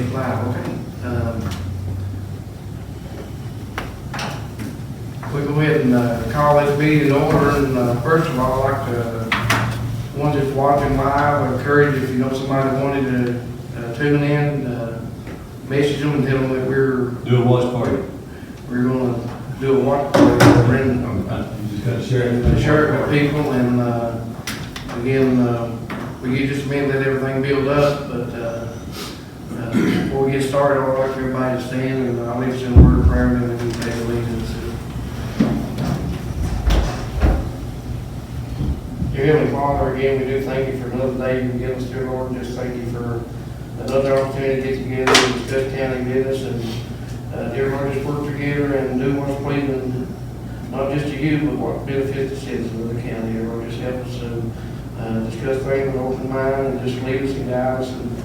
verse 5, okay. We go ahead and call this meeting in order, and first of all, I'd like to, ones that's watching live, I encourage if you know somebody that wanted to tune in, message them and tell them that we're Do a watch party. going to do a watch party. Bring You just gotta share it. share it with people, and again, we get just a minute, let everything build up, but before we get started, I'd like everybody to stand, and I'll lead us in a word of prayer, and then we can take allegiance. Dear Heavenly Father, again, we do thank you for another day you've given us, dear Lord. Just thank you for another opportunity to get together and discuss county business, and dear Lord, just work together and do what's pleasing, not just to you, but what benefits the citizens of the county. Dear Lord, just help us to discuss things with an open mind, and just lead us and guide us. And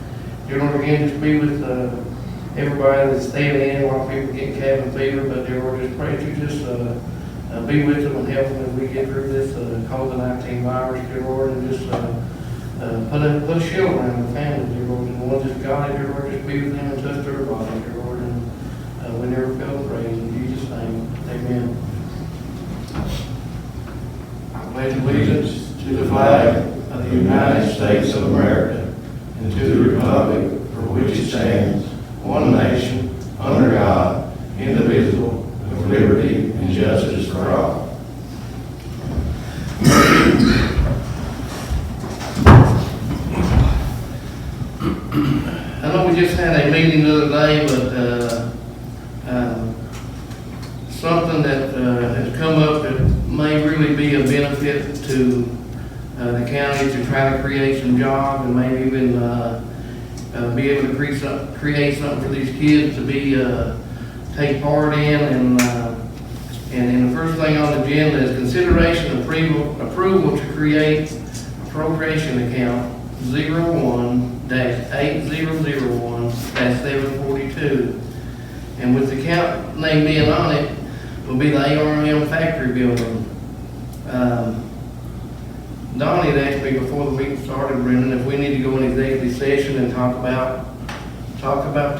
dear Lord, again, just be with everybody that's staying in while people get cabin fever. But dear Lord, just pray that you just be with them and help them as we get through this COVID-19 virus, dear Lord, and just put a shield around the family, dear Lord, and the ones that's got it, dear Lord, just be with them and touch their body, dear Lord, and we never fail to praise in Jesus' name. Amen. I pledge allegiance to the flag of the United States of America and to the republic for which it stands, one nation, under God, indivisible, with liberty and justice for all. I know we just had a meeting the other day, but something that has come up that may really be a benefit to the county to try to create some jobs and maybe even be able to create something for these kids to be take part in, and the first thing on the agenda is consideration of approval to create appropriation account 01-8001-742, and with the account name being on it will be the ARM factory building. Donnie had asked me before the meeting started, Brendan, if we need to go in executive session and talk about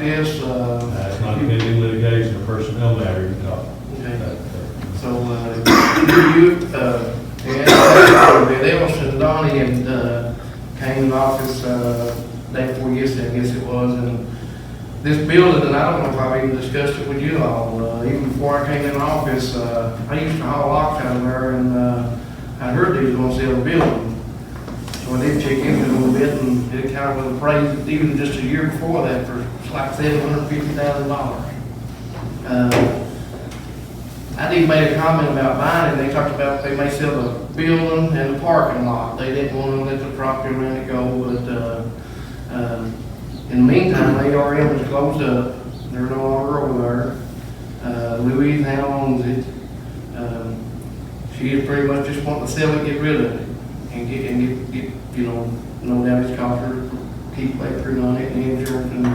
this. That's not pending litigation or personnel matter you're talking. Okay. So, Ellis and Donnie had came in the office day before yesterday, I guess it was, and this building, and I don't know if I've even discussed it with you all, even before I came in the office, I used to haul locks out of there, and I heard they was going to sell the building. So I did check into it a little bit, and it kind of was appraised even just a year before that for like $750,000. I did make a comment about buying it. They talked about they may sell the building and the parking lot. They didn't want to let the property around it go, but in the meantime, ARM was closed up. They're no longer over there. Louise now owns it. She is pretty much just wanting to sell it, get rid of it, and get you know, no damage cost, keep like through on it and insurance and. I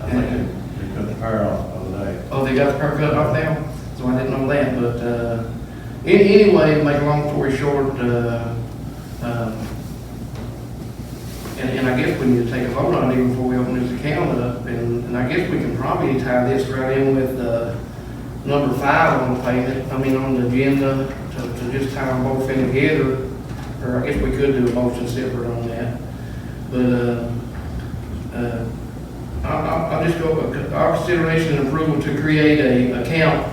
think they cut the power off the other day. Oh, they got the power cut off now? So I didn't know that, but anyway, to make a long story short, and I guess we need to take a vote on it before we open this account up, and I guess we can probably tie this right in with number 5 on the payment, on the agenda, to just tie them both in together, or I guess we could do a motion separate on that, but I'll just go, our consideration and approval to create a account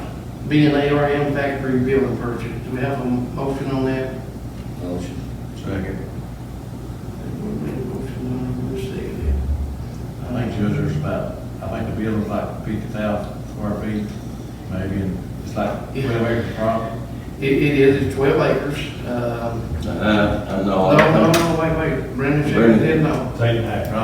being ARM factory building purchase. Do we have a motion on that? Motion. Second. I think Judge, there's about, I think the building's like 50,000 square feet, maybe, and it's like 12 acres property. It is, it's 12 acres. No, wait, Brendan did no. Take it back. No,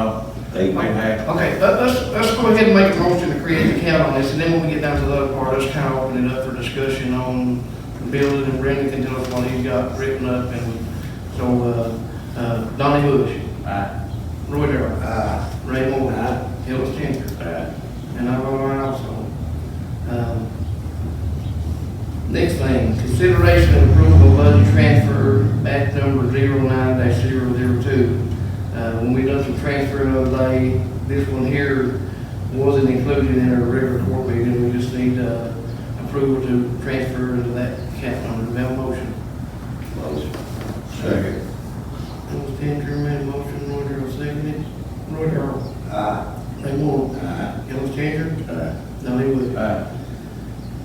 Eight. Okay, let's go ahead and make a motion to create an account on this, and then when we get down to the other part, let's kind of open it up for discussion on the building, and Brendan can tell us what he's got written up, and so, Donnie Bush. Aye. Roy Darrell. Aye. Ray Moore. Aye. Ellis Changer. Aye. And I vote aye also. Next thing, consideration and approval of budget transfer batch number 09-002. When we done some transfer the other day, this one here wasn't included in our regular court meeting, we just need, approval to transfer into that account number. Do we have a motion? Second. Ellis Changer made a motion, Roy Darrell seconded. Roy Darrell. Aye. Ray Moore. Aye. Ellis Changer. Aye. Donnie Bush. Aye.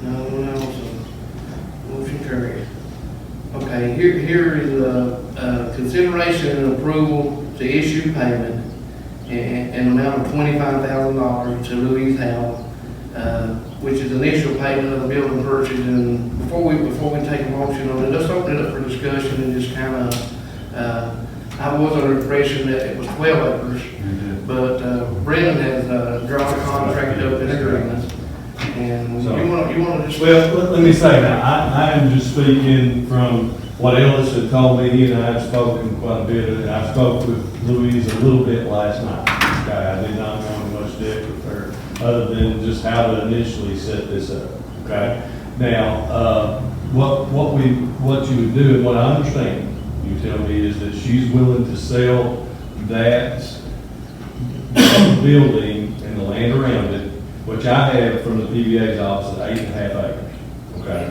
No one else, motion carried. Okay, here is a consideration and approval to issue payment an amount of $25,000 to Louise Howe, which is initial payment of the building purchase. And before we take a motion on it, let's open it up for discussion and just kind of, I was under the impression that it was 12 acres, but Brendan has drawn a contract up in agreement. And So- you want to just... Well, let me say that, I am just speaking from what Ellis had told me. He and I have spoken quite a bit, and I spoke with Louise a little bit last night. Okay, I did not go into much depth with her, other than just how to initially set this up, okay? Now, what you would do, and what I understand, you tell me, is that she's willing to sell that building and the land around it, which I have from the PBA's office at 8.5 acres. Okay,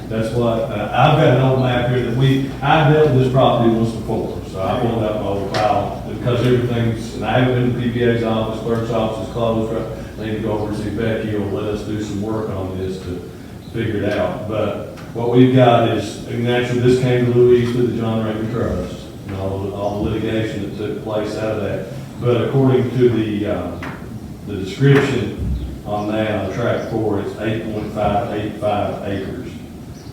that's what, I've got an old map here that I dealt with this property once before, so I pulled out my old file, because everything's, and I haven't been to PBA's office, clerk's office is closed, right? I need to go over and see Becky will let us do some work on this to figure it out. But what we've got is, and naturally, this came to Louise through the John Raymond Trust, and all the litigation that took place out of that. But according to the description on that, on track 4, it's 8.585 acres.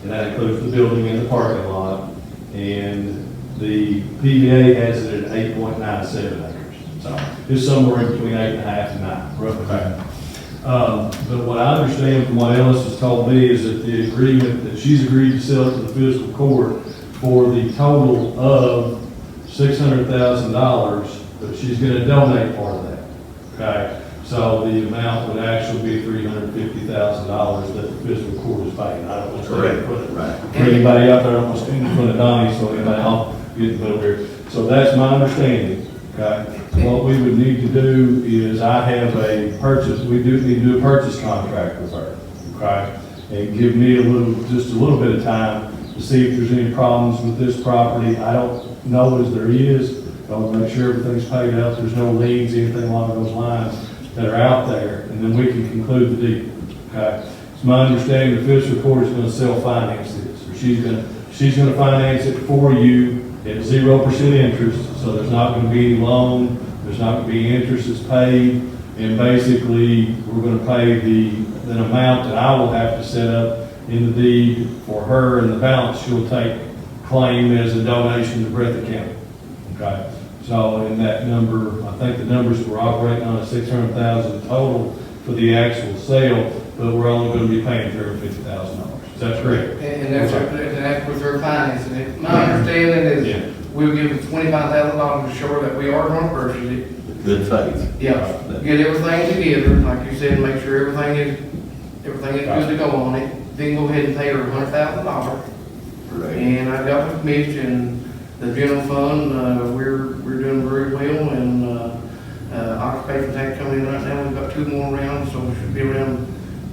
And that includes the building and the parking lot. And the PBA has it at 8.97 acres. So it's somewhere in between 8.5 and 9, roughly. But what I understand from what Ellis has told me is that the agreement that she's agreed to sell it to the fiscal court for the total of $600,000, but she's going to donate part of that. Okay? So the amount would actually be $350,000 that the fiscal court is paying. I don't want to put it Right. for anybody out there, I'm going to stand in front of Donnie, so anybody else get the bill here. So that's my understanding, okay? What we would need to do is, I have a purchase, we do need to do a purchase contract with her, okay? And give me just a little bit of time to see if there's any problems with this property. I don't know as there is. I want to make sure everything's paid up, there's no liens, anything along those lines that are out there, and then we can conclude the deal, okay? It's my understanding the fiscal court is going to self-finance this, or she's going to finance it for you at 0% interest, so there's not going to be any loan, there's not going to be interest that's paid, and basically, we're going to pay the amount that I will have to set up in the deed for her, and the balance she'll claim as a donation to Breathitt County, okay? So in that number, I think the numbers that we're operating on is $600,000 total for the actual sale, but we're only going to be paying $350,000. Is that correct? And that's with her financing it. My understanding Yeah. is we'll give them $25,000 to show her that we are going to purchase it. Good faith. Yeah, get everything together, like you said, make sure everything is good to go on it. Then go ahead and pay her $100,000. Right. And I got with Mitch and the general fund, we're doing very well, and occupation tax coming in right now, we've got 2 more rounds, so we should be around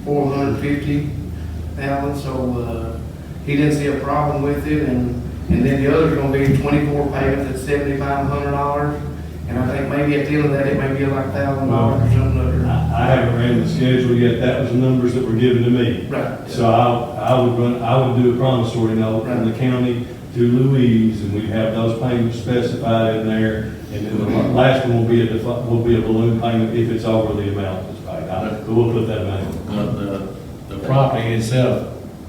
450,000, so he didn't see a problem with it, and then the other's gonna be 24 payments at $7,500, and I think maybe at the end of that, it may be like $1,000 or something other. I haven't ran the schedule yet. That was the numbers that were given to me. Right. So I would do a promissory note from the county to Louise, and we'd have those payments specified in there. And then the last one will be a balloon payment if it's over the amount that's paid. But we'll put that amount. The property itself,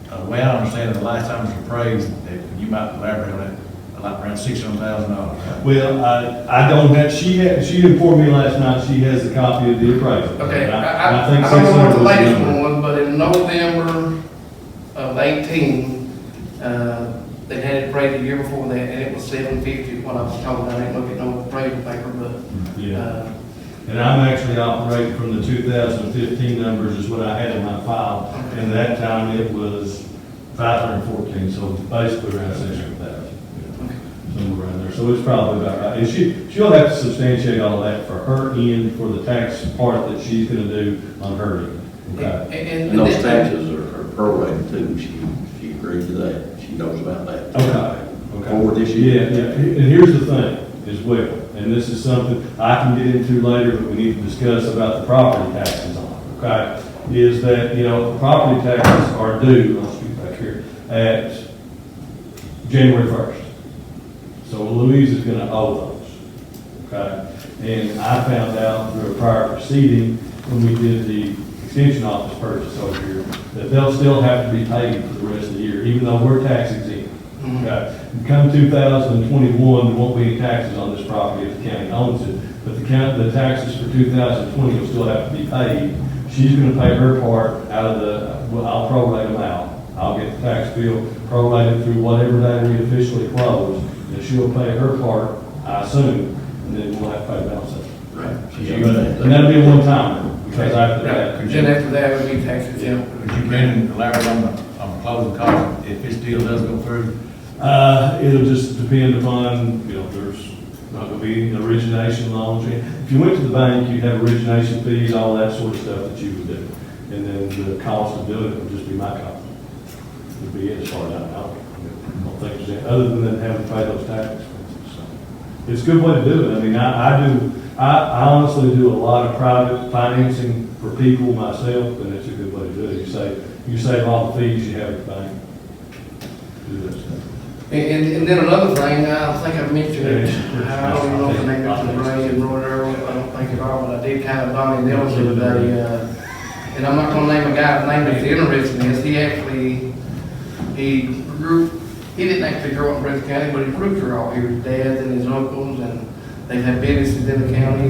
the way I understand it, the last time it was appraised, you might elaborate on it, like around $600,000. Well, I don't have, she informed me last night she has a copy of the appraisal. Okay, And I think don't know what the 600 was latest number. one was, but in November of 18, they had it appraised the year before that, and it was $750, what I was told. I didn't look at no appraisal paper, but, Yeah. And I'm actually operating from the 2015 numbers is what I had in my file. And that time it was 514, so basically around 600,000. Somewhere around there, so it's probably about right. And she'll have to substantiate all of that for her end, for the tax part that she's gonna do on her end, okay? And those taxes are prorated too, she agreed to that, she knows about that. Okay. Forward this year. Yeah, and here's the thing as well, and this is something I can get into later, but we need to discuss about the property taxes on it, okay? Is that, you know, property taxes are due, I'll speak back here, at January 1st. So Louise is gonna owe those, okay? And I found out through a prior proceeding, when we did the extension office purchase over here, that they'll still have to be paid for the rest of the year, even though we're tax exempt. Okay, come 2021, there won't be any taxes on this property if the county owns it, but the taxes for 2020 will still have to be paid. She's gonna pay her part out of well, I'll prorate them out. I'll get the tax bill prorated through whatever day we officially close, and she'll pay her part, I assume, and then we'll have to pay the balance. Right. And that'll be a one-timer, because after that. Then after that, it would be tax exempt. Would you can elaborate on the closing cost, if this deal does go through? It'll just depend upon, you know, there's not gonna be any origination loans. If you went to the bank, you'd have origination fees, all that sort of stuff that you would do. And then the cost of doing it would just be my cost. Would be it as far as I know. I don't think there's any, other than having to pay those tax expenses. So it's a good way to do it. I mean, I honestly do a lot of private financing for people myself, and it's a good way to do it. You save all the fees you have at the bank. Do that stuff. And then another thing, I think I mentioned it, I don't even know if the name is Ray and Roy Earl, I don't think at all, but I did kind of Donnie Nellis the other day, and I'm not gonna name a guy's name that's interested in this, he didn't actually grow up in Breathitt County, but his roots are all here, his dad and his uncles, and they've had businesses in the county,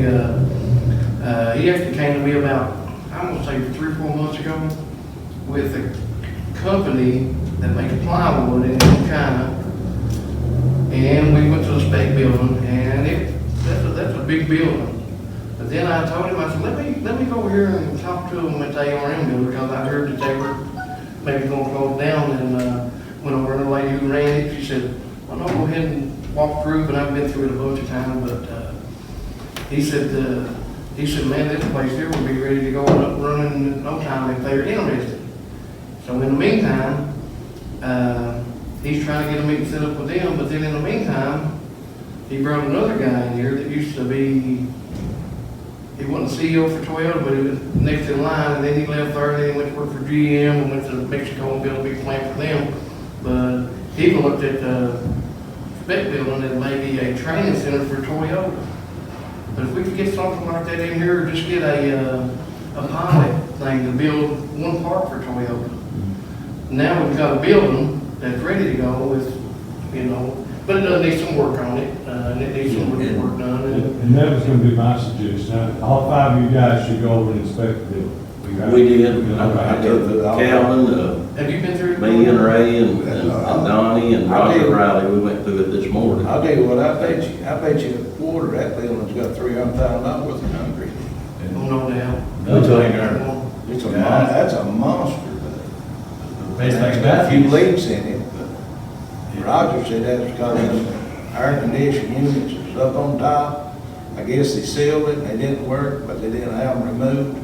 he actually came to me about, I'm gonna say 3 or 4 months ago, with a company that makes plywood in China. And we went to the spec building, and that's a big building. But then I told him, I said, let me go over here and talk to them at the ARM building, because I heard that they were maybe gonna close down, and went over to the lady who ran it, she said, well, no, go ahead and walk through, but I've been through it a bunch of times, but, he said, man, this place here will be ready to go up and running in no time if they're interested. So in the meantime, he's trying to get a meeting set up with them, but then in the meantime, he brought another guy in here that used to be, he wasn't the CEO for Toyota, but he was next in line, and then he left there, and then he went to work for GM, and went to Mexico and built a big plant for them. But he looked at the spec building as maybe a training center for Toyota. But if we could get something like that in here, or just get a pilot thing to build one part for Toyota. Now we've got a building that's ready to go with, you know, but it does need some work on it, and it needs some work done. And that was gonna be my suggestion. All 5 of you guys should go over and inspect the building. We did, I took Calvin, Have you been through it? me and Ray and Donnie and Roger Riley, we went through it this morning. I'll tell you what, I bet you a quarter, that building's got $300,000 worth of concrete. Oh, no doubt. It's a that's a monster. Best thing It's got about a few it, leaks in it, but Roger said that's because the air conditioning units was up on top. I guess they sealed it, and they didn't work, but they didn't have them removed.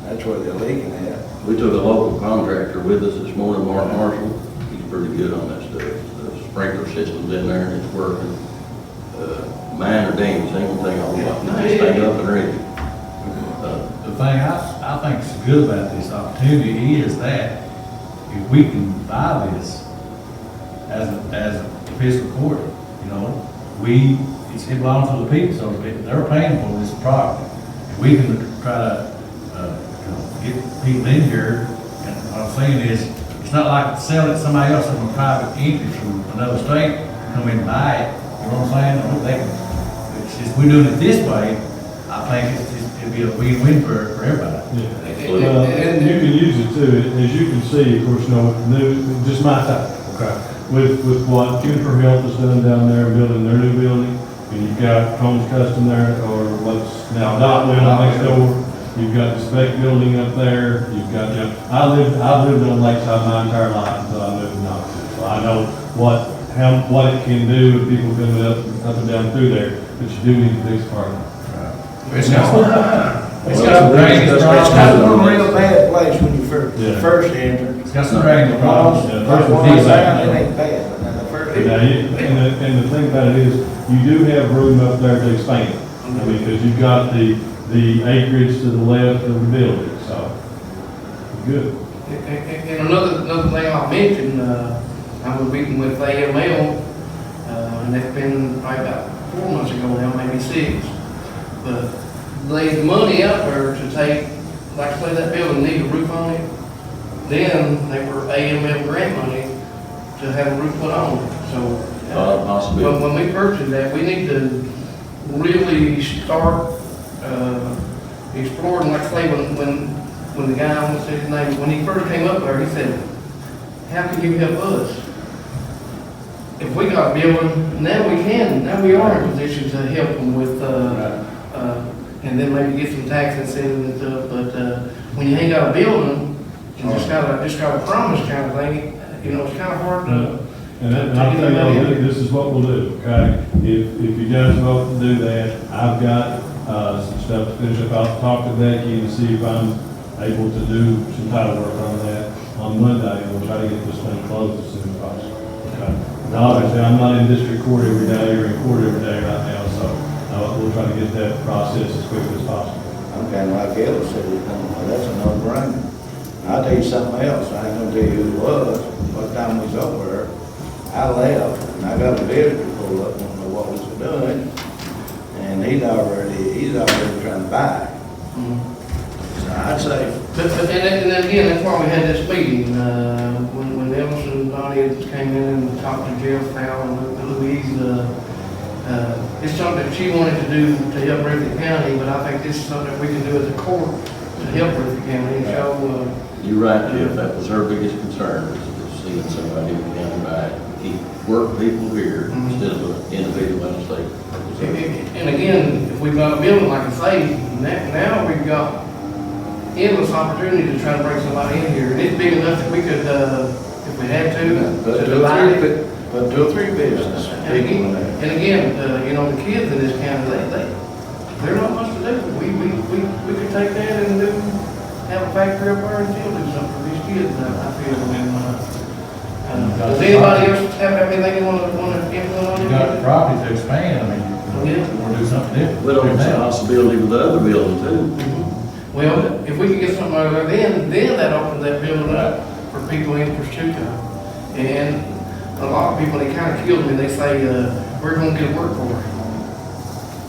That's where they're leaking at. We took a local contractor with us this morning, Mark Marshall. He's pretty good on that stuff. The sprinkler system's in there and it's working. Mine or Danny's, same thing, I'll get this thing up and ready. the thing I think is good about this opportunity is that if we can buy this as a fiscal court, you know, it belongs to the people, so they're paying for this property. If we can try to, get people in here, and what I'm saying is, it's not like selling it to somebody else from a private entity from another state, come in and buy it, you know what I'm saying? It's just, we're doing it this way, I think it'd be a win-win for everybody. Yeah. And you can use it too, as you can see, of course, you know, just my type, okay? With what Juniper Health has done down there, building their new building, and you've got Combs Custom there, or what's now Dot Mill next door. You've got the spec building up there, you've got, I've lived on Lakeside my entire life until I moved to Knoxville. So I know what it can do, if people coming up and down through there, but you do need to fix parking. It's got some drainage It's problems. kind of a real bad place when you Yeah. first enter. It's got some drainage problems. Yeah, First first one one, down, it ain't bad, but then the first. Now, and the thing about it is, you do have room up there to expand. I mean, because you've got the acreage to the left of the building, so, good. And another thing I'll mention, I was meeting with AML, and that's been probably about 4 months ago now, maybe 6. But there's money out there to take, like say that building need a roof on it, then they were AML grant money to have a roof put on it, so. Possibly. But when we purchased that, we need to really start, exploring, like say, when the guy, I won't say his name, when he first came up there, he said, how can you help us? If we got a building, now we are in a position to help them with, and then maybe get some tax incentives and stuff, but, when you ain't got a building, you just got a promise kind of thing, you know, it's kind of hard to. And I'll tell you, this is what we'll do, okay? If you guys vote to do that, I've got, some stuff to finish up. I'll talk to Becky and see if I'm able to do some title work on that on Monday, and we'll try to get this thing closed as soon as possible, okay? Now, obviously, I'm not in district court every day or in court every day right now, so, we'll try to get that process as quick as possible. I'm kind of like Ellis said, that's a no-brainer. I'll tell you something else, I ain't gonna tell you who it was, what time we was over there. I left, and I got a visitor pull up, don't know what was doing, and he's already trying to buy. So I'd say, But and then again, that's why we had this meeting, when Ellis and Donnie came in and talked to Jeff Powell and Louise, it's something that she wanted to do to help Rutherford County, but I think this is something that we can do as a court to help Rutherford County and show, You're right, Jeff, that was her biggest concern, was seeing somebody in the county back, keep work people here instead of an individual in the state. and again, if we've got a building, like I say, now we've got endless opportunity to try to bring somebody in here, and it's big enough that we could, if we had to divide it. put 2 or 3 business people in there. And again, you know, the kids in this county, they're not much to do. We could take that and have a factory up there and still do something for these kids, I feel. Does anybody else have anything they want to implement on You it? got the property to expand, I mean, you want to do something different. Well, it's a possibility with the other building too. Well, if we could get something over there, then that opens that building up for people interested to come. And a lot of people, they kind of kills me, they say, we're gonna get work for it.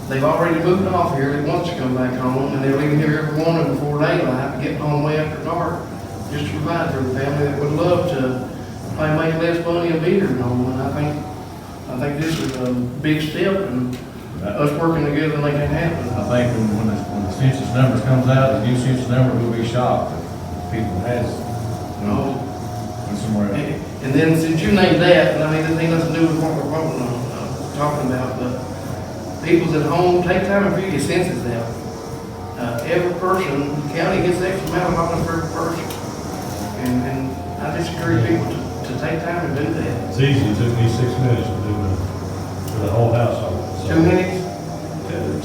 They've already moved off here, they want to come back home, and they're leaving here every morning before daylight, getting home way after dark, just to provide for the family that would love to probably make less money and be here at home. And I think this is a big step, and us working together to make that happen. I think when the census numbers comes out, the new census number will be shocked if people has, Oh. went somewhere else. And then since you named that, and I mean, this ain't nothing to do with what we're voting on, talking about, but people's at home, take time and fill your census out. Every person, the county gets X amount of dollars for every person. And I just encourage people to take time to do that. It's easy, it took me 6 minutes to do the whole household. So, 2 minutes,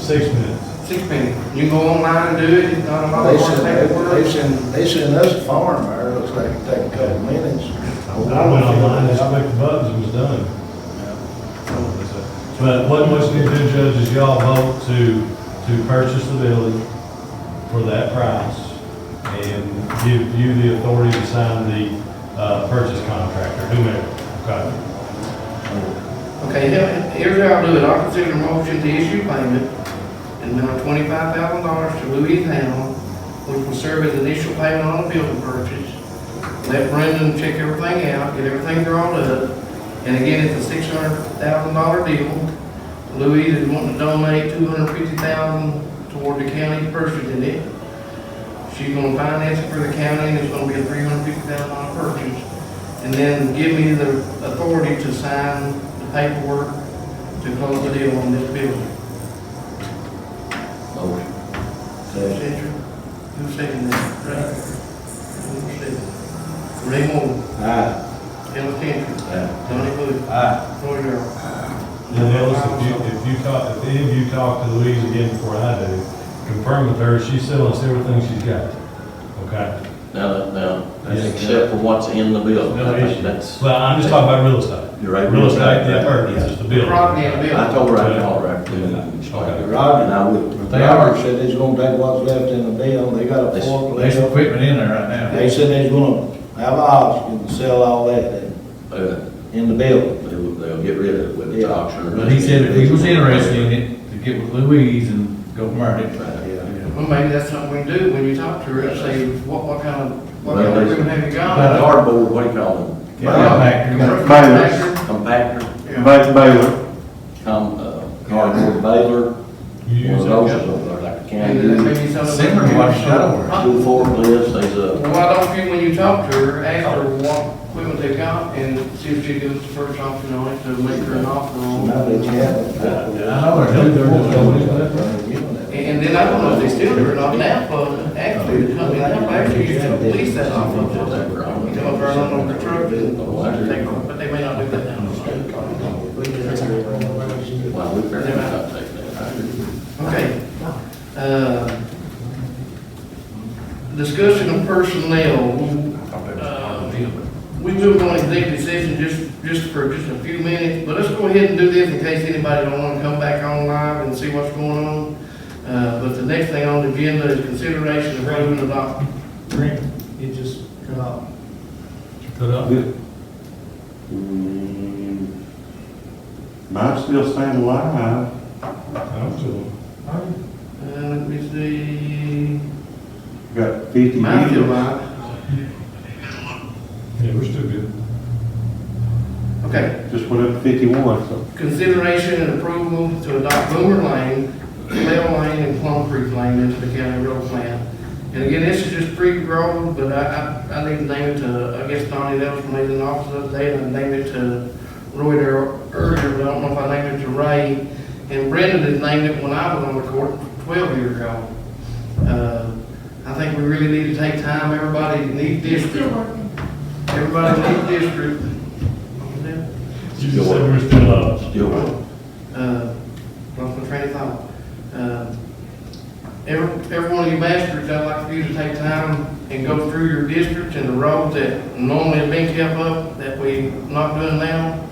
6 minutes. 6 minutes. You can go online and do it, it's not a lot They of hard paperwork. send us a form there, looks like it take a couple minutes. I went online, just clicked the buttons, and was done. But what you need to do, Judge, is y'all vote to purchase the building for that price and give you the authority to sign the purchase contract or whomever. Okay. Okay, here's how I'll do it. I'll consider a motion to issue payment in the amount of $25,000 to Louis Hamel, which will serve as initial payment on the building purchase. Let Brendan check everything out, get everything drawn up. And again, it's a $600,000 deal. Louis is wanting to donate $250,000 toward the county purchasing it. She's gonna finance it for the county, and it's gonna be a $350,000 purchase. And then give me the authority to sign the paperwork to close the deal on this building. Motion. Who seconded that? Ray? Who seconded? Ray Moore. Aye. Ellis Cantor, Yeah. Donnie Bush, Roy Darrell. And Ellis, if you talk, if any of you talk to Louise again before I do, confirm with her, she's selling us everything she's got. Okay? Now, Yes. except for what's in the bill. No I think issue. that's, Well, I'm just talking about real estate. you're right. Real estate, yeah, purchase, the building. Property and building. I told her I'd call her after and explain it. Roger. And I will. They are. Roger said he's gonna take what's left in the bill, they got a There's forklift. equipment in there right now. They said they's gonna have a auction and sell all that in the bill. They'll get rid of it with the Yeah. auction. or- But he said if he was interested in it, to get with Louise and go from there. Right. Well, maybe that's something we can do when you talk to her and say, what kind of Well, equipment have you got? Cardboard, what do you call them? Compactor. Compactor, Yeah. Baylor. cardboard baler, You one use of that, those yeah. is over there, like a And can then do. maybe some of the. Similar to what you got over there. Two forklifts, there's a, Well, why don't you, when you talk to her, ask her what equipment they got and see if she gives the first option on it to make her an offer on. Now that you have it. I know they're doing And then I don't know if they still do it or not, Napa, actually, the company, Napa actually used to lease that off of them. You come up there on the truck and take, but they may not do that now. well, we better not take that. Okay. Discussion of personnel. We moved on executive session just for just a few minutes, but let's go ahead and do this in case anybody don't want to come back on live and see what's going on. But the next thing on the agenda is consideration of approving the doc. It just cut off. Cut up. Mine's still staying alive. I'm still. Let me see. Got 50 Mine's still years. live. Yeah, we're still good. Okay. Just went up to 51, so. Consideration and approval to adopt Boomer Lane, Bell Lane, and Plum Creek Lane into the county road plan. And again, this is just pre-road, but I need to name it to, I guess Donnie Nelson made an office the other day, and I named it to Roy there earlier, but I don't know if I named it to Ray. And Brendan had named it when I was on the court 12 years ago. I think we really need to take time, everybody needs district. Everybody needs district. You just said we're still up. Still working. Lost my train of thought. Every one of you masters, I'd like for you to take time and go through your districts and the roads that normally have been kept up, that we not doing now.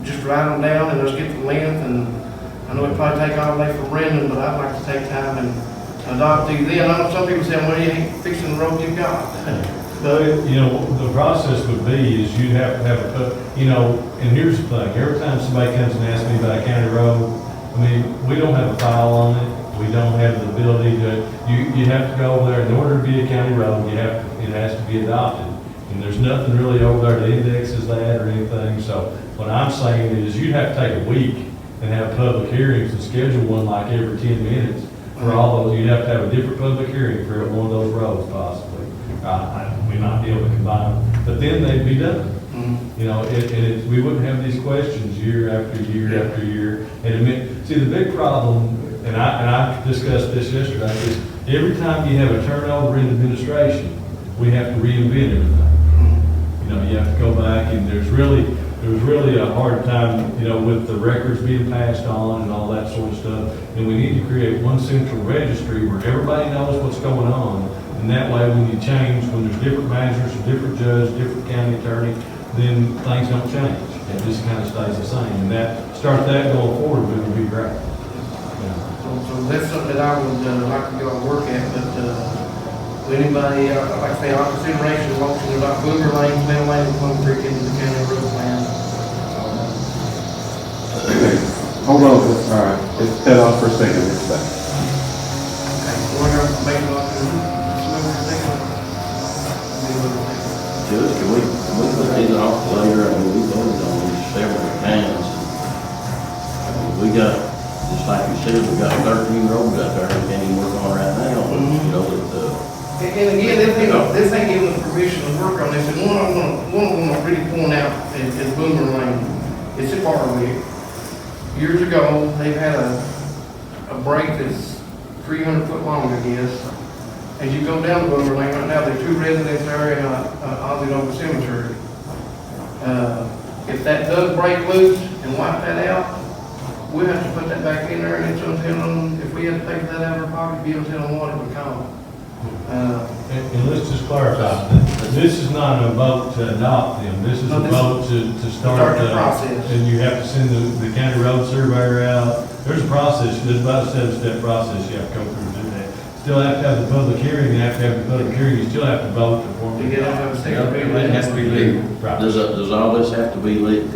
Just write them down and let's get the length, and I know it probably take all day for Brendan, but I'd like to take time and adopt these. Then I know some people say, well, you ain't fixing the road you've got. But, you know, the process would be is you'd have to have you know, and here's the thing, every time somebody comes and asks me about a county road, I mean, we don't have a file on it, we don't have the ability to, you have to go over there, in order to be a county road, it has to be adopted. And there's nothing really over there that indexes that or anything, so what I'm saying is you'd have to take a week and have public hearings and schedule one like every 10 minutes for all those, you'd have to have a different public hearing for one of those roads possibly. We might be able to combine them, but then they'd be done. You know, we wouldn't have these questions year after year after year. And see, the big problem, and I discussed this yesterday, is every time you have a turnover in administration, we have to reinvent everything. You know, you have to go back, and there was really a hard time, you know, with the records being passed on and all that sort of stuff. And we need to create one central registry where everybody knows what's going on. And that way, when you change, when there's different managers, different judge, different county attorney, then things don't change. It just kind of stays the same. And start that going forward would be great. So that's something that I would like to go and work at, but anybody, like I say, our consideration of motion about Boomer Lane, Bell Lane, and Plum Creek into the county road plan. Hold on, all right, let's cut off for a second, it's back. Okay, we're going to make a motion. Judge, can we put these off later? I mean, we voted on these several times. We got, just like you said, we got 13 roads out there we can't even work on right now. You know, And again, this ain't giving us permission to work on this, and one of them I'm really pulling out is Boomer Lane. It's at Barwick. Years ago, they've had a break that's 300 foot long, I guess. As you go down Boomer Lane right now, there are two residents there and Ozzy Nova Cemetery. If that does break loose and wipe that out, we'll have to put that back in there, and it's gonna tell them, if we had to pay for that out of our pocket, be able to tell them what it would cost. And let's just clarify, this is not a vote to adopt them, this is No, a this- vote to start start the process. And you have to send the county road surveyor out. There's a process, there's about a 7-step process you have to go through to do that. Still have to have the public hearing, and after you have the public hearing, you still have to vote to form. To get out of the state. It has to be legal. Right. Does all this have to be legal,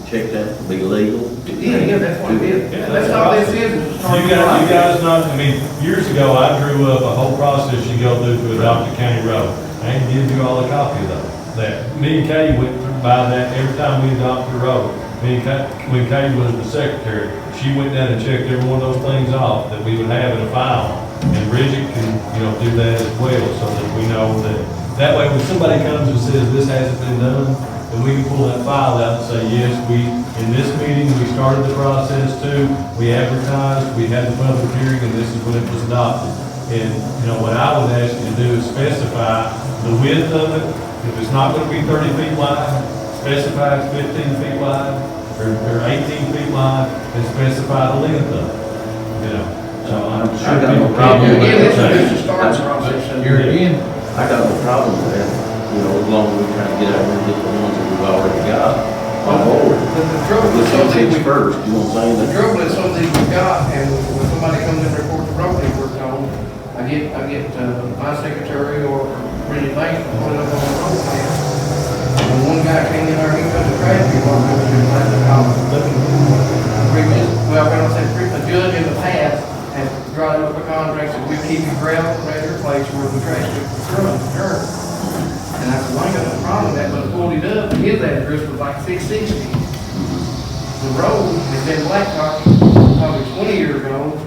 check that to be legal? Yeah, that's what it is. Yeah, That's all this is to start You the process. guys not, I mean, years ago, I drew up a whole process you go through to adopt a county road. I ain't give you all a copy of that. Me and Katie went by that every time we adopted a road. When Katie was the secretary, she went down and checked every one of those things off that we would have in a file. And Bridget can, do that as well, so that we know that way when somebody comes and says this hasn't been done, then we can pull that file out and say, yes, in this meeting, we started the process too, we advertised, we had the public hearing, and this is when it was adopted. And, what I would ask you to do is specify the width of it. If it's not gonna be 30 feet wide, specify it's 15 feet wide, or 18 feet wide, and specify the length of it, So I'm sure I got no people problem can Again, do this that. is just the start process. Here again, I got no problem with that, as long as we try to get out there and get the ones that we've already got on board. The trouble Let's is something get we, these first, you know what I'm the saying? trouble is something we've got, and when somebody comes in and reports the road they worked on, I get, my secretary or Bridget Banks to put it up on the road plan. When one guy came in there, he cut the trash, he walked over to the last column. Well, when I said, a judge in the past has drawn up a contract that we keep your gravel at your place where the trash gets thrown, dirt. And I said, well, I ain't got no problem with that, but I pulled it up, and his address was like 660. The road has been blacktop probably 20 years ago,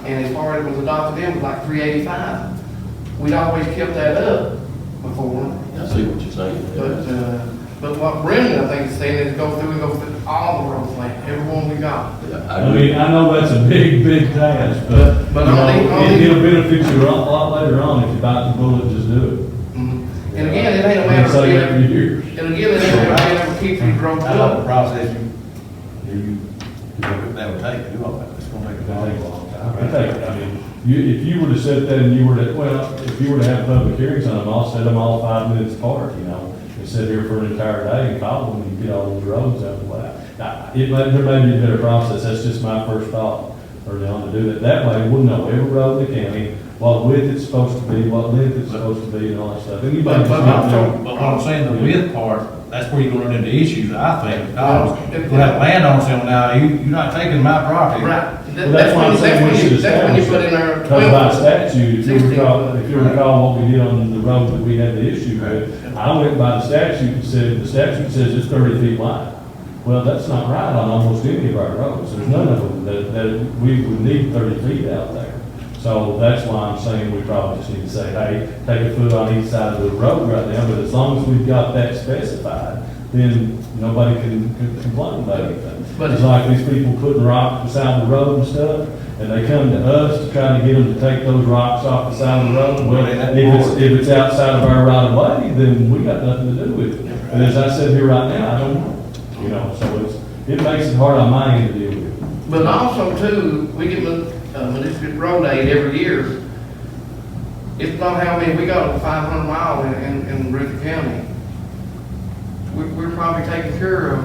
and as far as it was adopted in, it was like 385. We'd always kept that up before, I see what you're saying. but what Brendan, I think, is saying is go through all the road plan, every one we got. Yeah, I I agree. mean, I know that's a big task, but, But only- it'll benefit you a lot later on if you bite the bullet, just do it. Mhm. And again, it ain't a I've matter been saying that for of, years. and again, it ain't a matter of keeping these roads I know the up. process that would take to do all that. It's gonna take a long time. I think, I mean, if you were to sit there and you were to, if you were to have public hearings on them, I'll set them all 5 minutes apart, and sit here for an entire day and call them and get all those roads out of the way. Now, there may be a better process, that's just my first thought, early on to do that. That way, we'll know every road in the county, what width it's supposed to be, what length it's supposed to be, and all that stuff. Anybody But just not also, know. but what I'm saying, the width part, that's where you're gonna run into issues, I think. Well, You're gonna have landowners saying, now, you're not taking my property. Right. Well, that's why I'm saying we should That's when you establish put in there Because by 12. statute, if you 16. recall what we did on the road that we had the issue with, I went by the statute and said, the statute says it's 30 feet wide. Well, that's not right on almost any of our roads. There's none of them that we would need 30 feet out there. So that's why I'm saying we probably just need to say, hey, take a foot on each side of the road right now, but as long as we've got that specified, then nobody can complain about anything. But It's like these people putting rocks beside the road and stuff, and they come to us to try to get them to take those rocks off the side of the road. Well, if it's outside of our right of way, then we got nothing to do with it. And as I said here right now, I don't know, so it makes it hard on my end to deal with. But also too, we get municipal road aid every year. It's not how many, we got 500 miles in Rutherford County. We're probably taking care of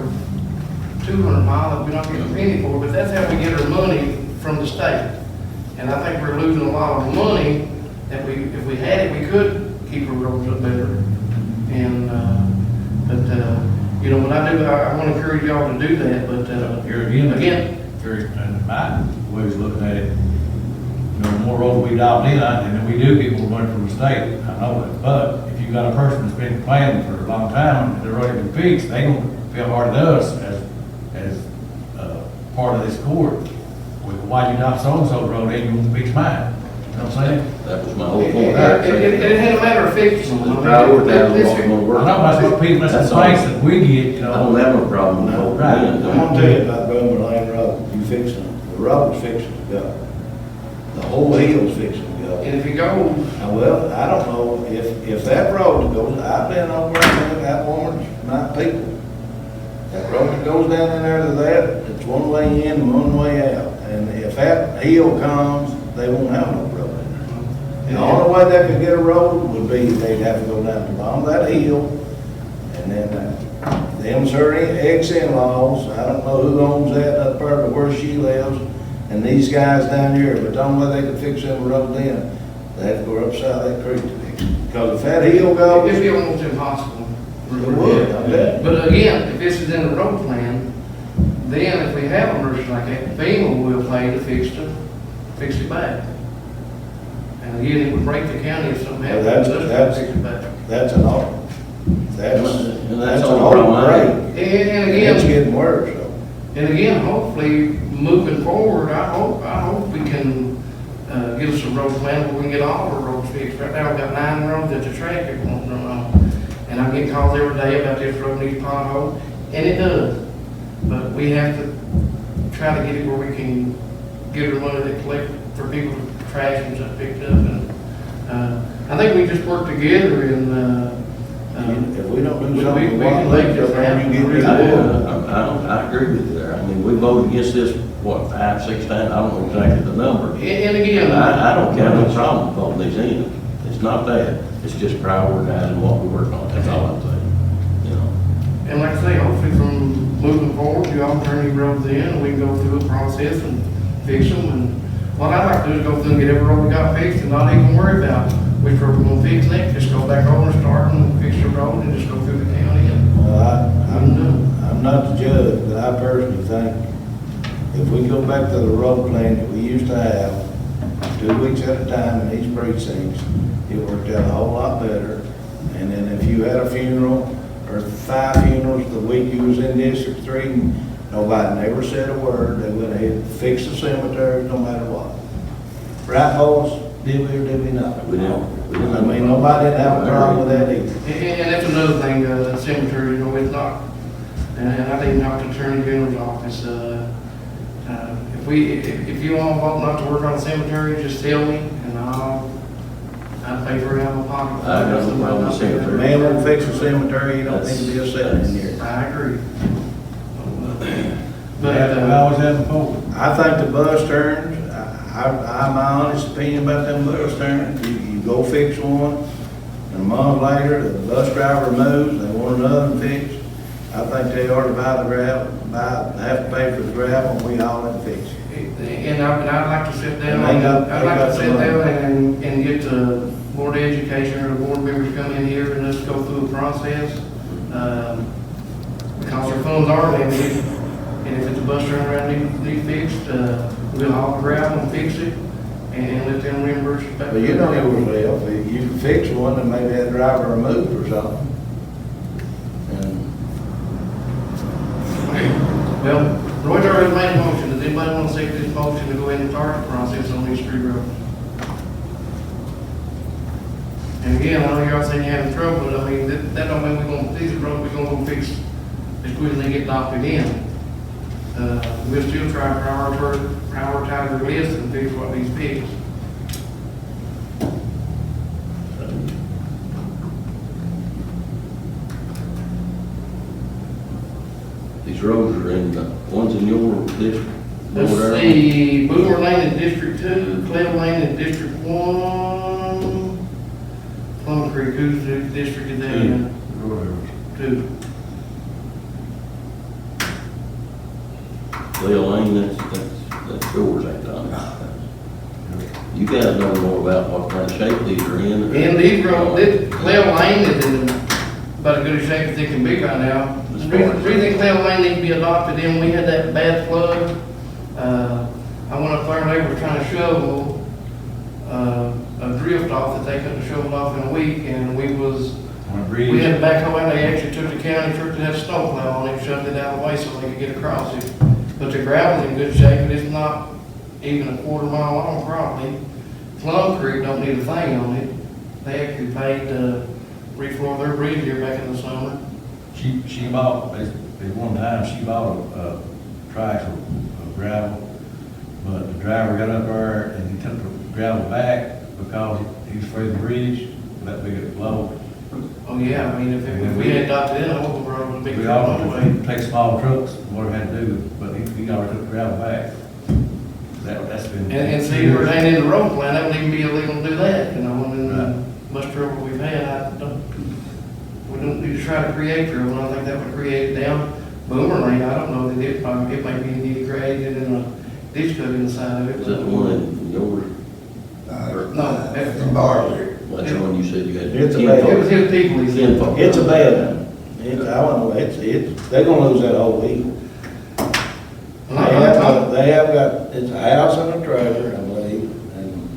200 miles that we're not getting a penny for, but that's how we get our money from the state. And I think we're losing a lot of money that if we had it, we could keep our roads up better. And, when I do, I want to encourage y'all to do that, but, Here again. again, And my way of looking at it, the more roads we adopt in, and then we do get more money from the state, I know that. But if you got a person that's been planning for a long time, and they're already been fixed, they gonna feel hard at us as part of this court. Why you adopt so-and-so road, and you won't fix mine? You know what I'm saying? That was my whole it point. ain't a matter of fixing them. Let's prioritize what's gonna I work. know that's what people, that's the place that we get, I don't have no problem with No, voting. right. I'm gonna tell you about Bowman Lane Road, you fixing it, the road's fixing to go. The whole hill's fixing to go. And if you go, Now, well, I don't know, if that road goes, I've been over there, and that woman's my people, That road that goes down in there to that, it's one way in and one way out. And if that hill comes, they won't have no road in there. The only way they could get a road would be they'd have to go down to the bottom of that hill, and then them certain ex-in-laws, I don't know who owns that part of where she lives, and these guys down here, but the only way they could fix them road then, they have to go upside that creek to fix it. Because if that hill goes, It'd be almost impossible. it would, I bet. But again, if this is in the road plan, then if we have emergency like that, FEMA will pay to fix it back. And again, it would break the county if something Well, happened, that's- to fix it back. That's an awful, that's And an that's all awful right. break. And It's again, getting worse, though. and again, hopefully, moving forward, I hope we can, get us a road plan where we can get all our roads fixed. Right now, we've got 9 roads that the traffic won't run on. And I'm getting calls every day about this road needs pothole, and it does. But we have to try to get it where we can get our money to collect for people to trash and stuff picked up. And, I think we just work together and, If we don't do we something, can what make later, this then you get happen. this I agree with you there. I mean, we voted against this, what, 5, 6 times? I don't know exactly the number. and again. I don't have no problem voting these in. It's not that. It's just prioritizing what we work on. That's all I'm saying, you know. And like I say, hopefully from moving forward, you all turn your roads in, and we can go through a process and fix them. And what I'd like to do is go through and get every road we got fixed and not even worry about which road we're gonna fix next. Just go back over and start and fix the road and just go through the county and. Well, I'm not the judge, but I personally think if we go back to the road plan that we used to have, 2 weeks at a time in each precincts, it worked out a whole lot better. And then if you had a funeral or 5 funerals the week you was in District 3, nobody never said a word. They went ahead and fixed the cemetery no matter what. Right, boys? Did we or did we not? We didn't. I mean, nobody didn't have a problem with that either. And that's another thing, the cemetery, you know, it's not, and I didn't talk to the Attorney General's office, if you all vote not to work on the cemetery, just tell me, and I'd pay for it out of my pocket. I got no problem with If a cemetery. man won't fix a cemetery, you don't need to be a setting in here. I agree. We But, always have them forward. I think the bus turns, my honest opinion about them bus turns, you go fix one, and a month later, the bus driver moves, they want another one fixed. I think they ought to buy the gravel, have to pay for the gravel, and we haul it and fix it. and I'd like to sit down, And they got I'd like to sit the money. down and get the Board of Education or the board members come in here and let's go through a process. Because our funds are limited, and if it's a bus turnaround need fixed, we'll haul the gravel and fix it, and let them reimburse us back. But you know yourself, if you can fix one, and maybe that driver removed or something. And Well, Roy's already made a motion. Does anybody want to second this motion to go ahead and start the process on these 3 roads? And again, I know y'all saying you're having trouble, but I mean, that don't mean we're gonna, these roads we're gonna go fix as quick as they get adopted in. We'll still try to prioritize the list and fix what needs fixed. These roads are in, one's in your district. Let's Lord Earl. see, Boomer Lane in District 2, Cleve Lane in District 1, Plum Creek, whose district is that in? 2. Leo Lane, that's yours, ain't it? You guys know more about what kind of shape these are in. And these roads, Cleve Lane is in about as good a shape as it can be right now. The reason Cleve Lane needs to be adopted in, we had that bad flood. I went up there and they were trying to shovel, a drift off that they couldn't have shoveled off in a week, and we On a had bridge. to back away. They actually took the county truck that had a snowplow on it, shoved it out of the way so they could get across it. But the gravel's in good shape, but it's not even a quarter-mile long probably. Plum Creek don't need a thing on it. They actually paid to refloor their bridge here back in the summer. She bought, at one time, she bought a tractor of gravel, but the driver got up there and he took the gravel back because he was afraid of the bridge, that big of a blow. Oh, yeah, I mean, if we had adopted it, I would have been big We trouble all anyway. take small trucks, what we had to do, but he already took the gravel back. That's been. And see, where it ain't in the road plan, that would even be illegal to do that, you know, and Right. then much trouble we've had, we don't need to try to create trouble, I think that would create down Boomer Lane, I don't know, that it probably, it might be nitty gritty and then a ditch cut in the side of it. Is that the one in yours? No, that's in Barley. That's the one you said you had. It's a 10 bad- It was folks. his people, he 10 said. folks. It's a bad one. It's, I don't know, it's, they're gonna lose that whole week. They have got, it's a house and a trailer, I believe, and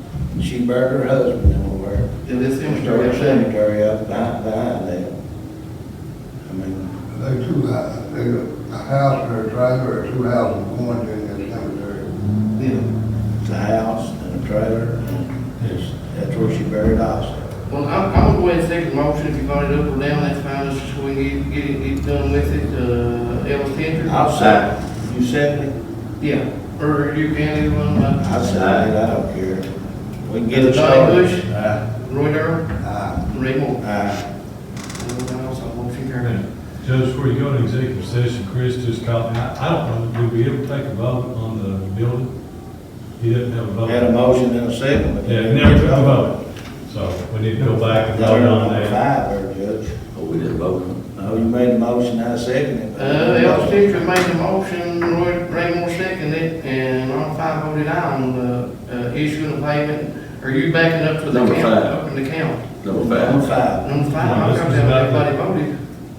she buried her husband over Yeah, this there. cemetery, Historic cemetery up behind them. I mean, They two, they got a house and a trailer, or two houses, one in the cemetery. yeah. it's a house and a trailer, and that's where she buried also. Well, I'm gonna go ahead and take the motion, if you got it up or down, that's fine, let's just go and get done with it, Ellis Tender. I'll second. You second it? Yeah, or you can, either one, I'll second it, I don't care. We can get it Donnie started. Bush, Uh, Roy Darrell, Aye. Ray Moore. Aye. Also, motion carried. Judge, before you go into executive session, Chris just called me, I don't know, did we ever take a vote on the building? He didn't have a vote. Had a motion and a second. but- Yeah, we never took a vote, so we need to go back and vote on that. Five there, Judge. Oh, we didn't vote on it. No, you made the motion, I second it. Ellis Tender made the motion, Ray Moore seconded it, and all five voted aye on the issuing of payment. Are you backing up to the Number count? five. Up in the count. Number Number 5. five. Number five, No, I this got was that, about everybody voted.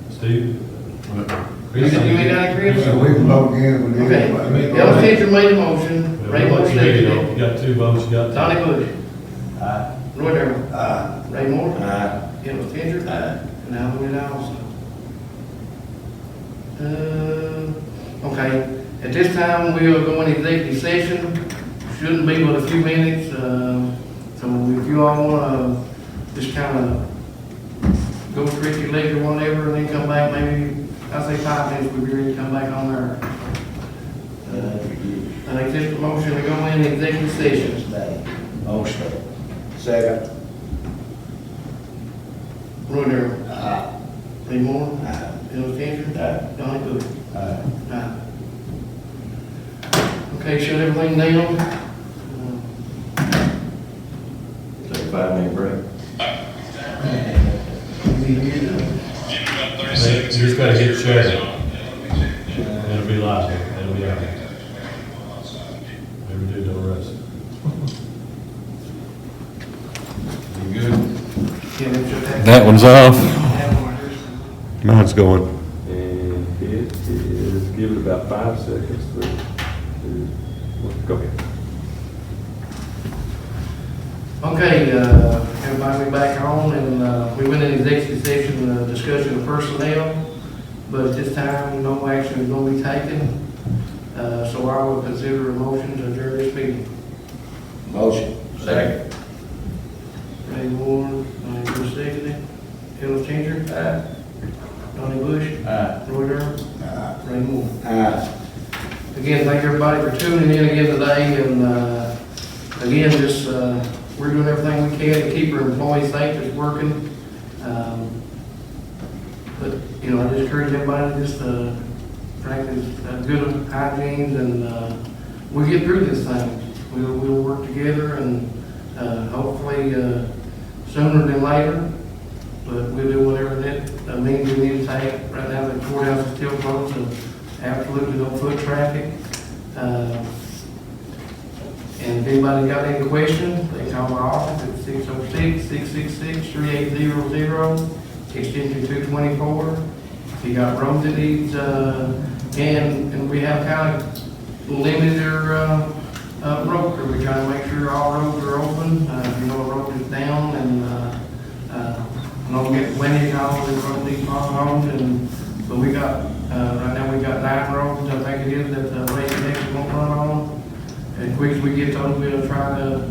Steve? You made that, Chris? So we can vote again when Okay, Ellis Tender made the motion, Ray Moore seconded You it. got two votes, you got. Donnie Bush, Aye. Roy Darrell, Aye. Ray Moore, Aye. Ellis Tender. Aye. And I voted aye also. Okay, at this time, we'll go into executive session, shouldn't be but a few minutes, so if you all wanna just kinda go stretch your legs or whatever, and then come back, maybe, I'd say 5 minutes, we'll be ready to come back on there. And I take the motion to go in executive session. Motion. Second. Roy Darrell, Aye. Ray Moore, Aye. Ellis Cantor, Aye. Donnie Bush. Aye. Aye. Okay, shut everything down. Take a 5-minute break. You just gotta hit share. It'll be live, it'll be out. Never do the rest. You good? That one's off. Have Mine's going. And it is, give it about 5 seconds to go ahead. Okay, everybody, we back on, and we went in executive session, discussion of personnel, but at this time, no action is going to be taken. So I will consider a motion to adjourn this meeting. Motion. Second. Ray Moore, Donnie Bush seconded. Ellis Changer. Donnie Bush. Aye. Roy Darrell. Ray Moore. Aye. Again, thank everybody for tuning in again today, and again, just, we're doing everything we can to keep our employees safe that's working. But, you know, I just encourage everybody to just, practice good hygiene, and we'll get through this thing. We'll work together, and hopefully sooner than later, but we'll do whatever that means we need to take. Right now, the courthouse is still closed, and absolutely no foot traffic. And if anybody got any questions, they call my office at 606-666-3800, extension 224. If you got road that needs, and we have kind of limited our road crew. We try to make sure all roads are open. If you know a road is down, and don't get windy calls, the road needs potholes, and but we got, right now we got 9 roads, I think it is, that the lake connection won't run on. As quick as we get those, we'll try to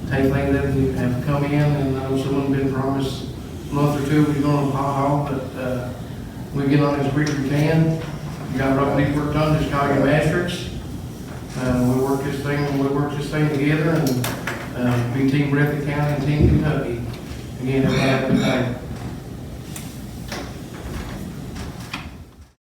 take things that have come in, and I know someone's been promised a month or two, we're gonna pothole, but, we get on as quick as we can. You got road needs work done, just call your matrix. We'll work this thing together, and, be Team Breathitt County and Team Kentucky. Again, everybody have a good day.